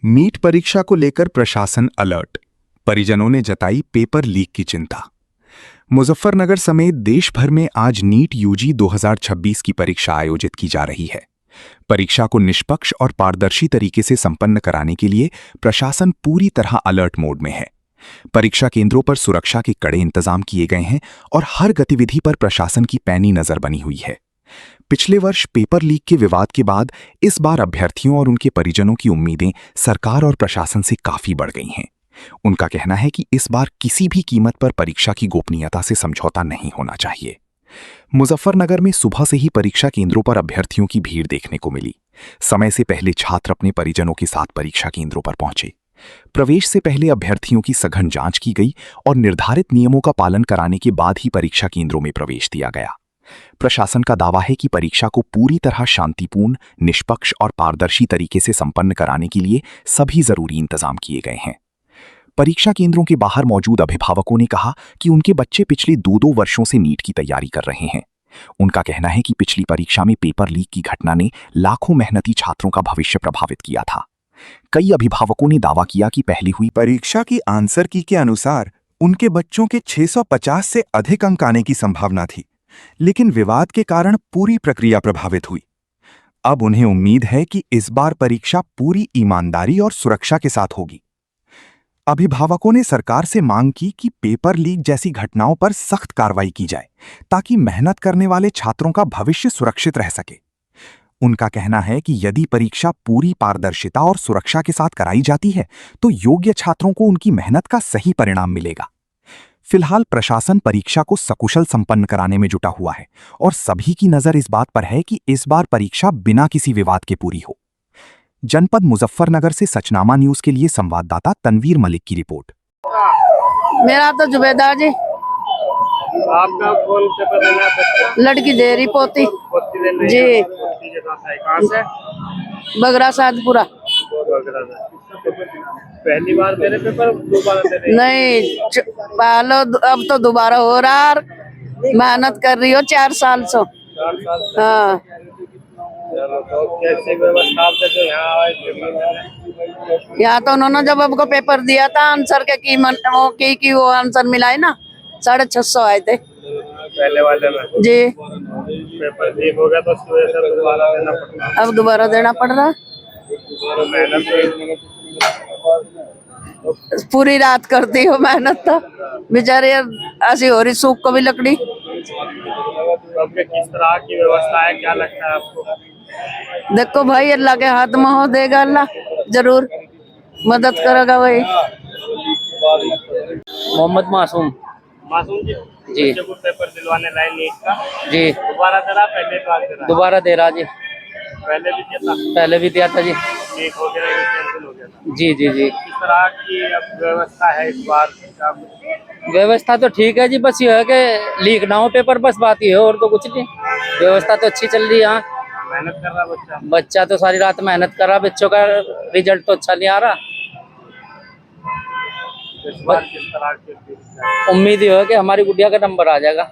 NEET परीक्षा को लेकर प्रशासन अलर्ट। परिजनों ने जताई पेपर लीक की चिंता। मुजफ्फरनगर समेत देश भर में आज नीट यूजी 2026 की परीक्षा आयोजित की जा रही है। परीक्षा को निष्पक्ष और पारदर्शी तरीके से संपन्न कराने के लिए प्रशासन पूरी तरह अलर्ट मोड में है। परीक्षा केंद्रों पर सुरक्षा के कड़े इंतजाम किए गए हैं और हर गतिविधि पर प्रशासन की पैनी नजर बनी हुई है। पिछले वर्ष पेपर लीक के विवाद के बाद इस बार अभ्यर्थियों और उनके परिजनों की उम्मीदें सरकार और प्रशासन से काफी बढ़ गई हैं। उनका कहना है कि इस बार किसी भी कीमत पर परीक्षा की गोपनीयता से समझौता नहीं होना चाहिए। मुजफ्फरनगर में सुबह से ही परीक्षा केंद्रों पर अभ्यर्थियों की भीड़ देखने को मिली। समय से पहले छात्र अपने परिजनों के साथ परीक्षा केंद्रों पर पहुंचे। प्रवेश से पहले अभ्यर्थियों की सघन जांच की गई और निर्धारित नियमों का पालन कराने के बाद ही परीक्षा केंद्रों में प्रवेश दिया गया। प्रशासन का दावा है कि परीक्षा को पूरी तरह शांतिपूर्ण, निष्पक्ष और पारदर्शी तरीके से संपन्न कराने के लिए सभी जरूरी इंतजाम किए गए हैं। परीक्षा केंद्रों के बाहर मौजूद अभिभावकों ने कहा कि उनके बच्चे पिछले 2 वर्षों से नीट की तैयारी कर रहे हैं। उनका कहना है कि पिछली परीक्षा में पेपर लीक की घटना ने लाखों मेहनती छात्रों का भविष्य प्रभावित किया था। कई अभिभावकों ने दावा किया कि पहले हुई परीक्षा की आंसर की के अनुसार उनके बच्चों के 650 से अधिक अंक आने की संभावना थी, लेकिन विवाद के कारण पूरी प्रक्रिया प्रभावित हुई। अब उन्हें उम्मीद है कि इस बार परीक्षा पूरी ईमानदारी और सुरक्षा के साथ होगी। अभिभावकों ने सरकार से मांग की कि पेपर लीक जैसी घटनाओं पर सख्त कार्रवाई की जाए, ताकि मेहनत करने वाले छात्रों का भविष्य सुरक्षित रह सके। उनका कहना है कि यदि परीक्षा पूरी पारदर्शिता और सुरक्षा के साथ कराई जाती है, तो योग्य छात्रों को उनकी मेहनत का सही परिणाम मिलेगा। फिलहाल प्रशासन परीक्षा को सकुशल संपन्न कराने में जुटा हुआ है और सभी की नजर इस बात पर है कि इस बार परीक्षा बिना किसी विवाद के पूरी हो। जनपद मुजफ्फरनगर से सचनामा न्यूज के लिए संवाददाता तनवीर मलिक की रिपोर्ट। मेरा तो जुबेदा जी। आपका कौन पेपर देना है? लड़की दे रही पोती जी। कहाँ से? बगरा साधपुरा। पहली बार मेरे पेपर दोबारा दे रहे? नहीं, पहले अब तो दोबारा हो रहा है। मेहनत कर रही हो 4 साल से। 4 साल से? हाँ। चलो, तो कैसी व्यवस्था आपसे जो यहाँ आए? यहाँ तो उन्होंने जब आपको पेपर दिया था आंसर के कीमत वो आंसर मिलाए ना, 650 आए थे पहले वाले में जी। पेपर लीक हो गया तो उसकी वजह से दोबारा देना पड़ता। अब दोबारा देना पड़ रहा। मेहनत पूरी रात करती हो मेहनत तो बेचारे ऐसी हो रही, सूख को भी लकड़ी। किस तरह की व्यवस्था है, क्या लगता है आपको? देखो भाई, अल्लाह के हाथ में हो, देगा अल्लाह, जरूर मदद करेगा वही। मोहम्मद मासूम जी पेपर दिलवाने लाए नीट का जी। दोबारा दे रहा, पहले बार दे रहा? दोबारा दे रहा जी। पहले भी दिया था? पहले भी दिया था जी। लीक हो गया, कैंसिल हो गया था? जी जी जी। किस तरह की अब व्यवस्था है इस बार? व्यवस्था तो ठीक है जी, बस ये है कि लीक ना हो पेपर, बस बात ये है, और तो कुछ नहीं। व्यवस्था तो अच्छी चल रही है यहाँ। मेहनत कर रहा बच्चा तो सारी रात मेहनत कर रहा। बच्चों का रिजल्ट तो अच्छा नहीं आ रहा। इस बार किस तरह की उम्मीद ये है कि हमारी गुड़िया का नंबर आ जाएगा।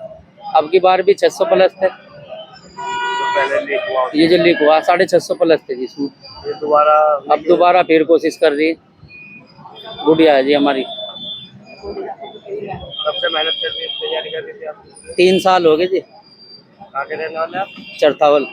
अब की बार भी 600 प्लस थे। पहले लीक हुआ? ये जो लीक हुआ 650 प्लस थे जिसमें। ये दोबारा? अब दोबारा फिर कोशिश कर रही गुड़िया है जी हमारी। कब से मेहनत कर रही है, तैयारी कर रही थी आप? 3 साल हो गए जी। कहाँ के रहने वाले आप? चरथावल।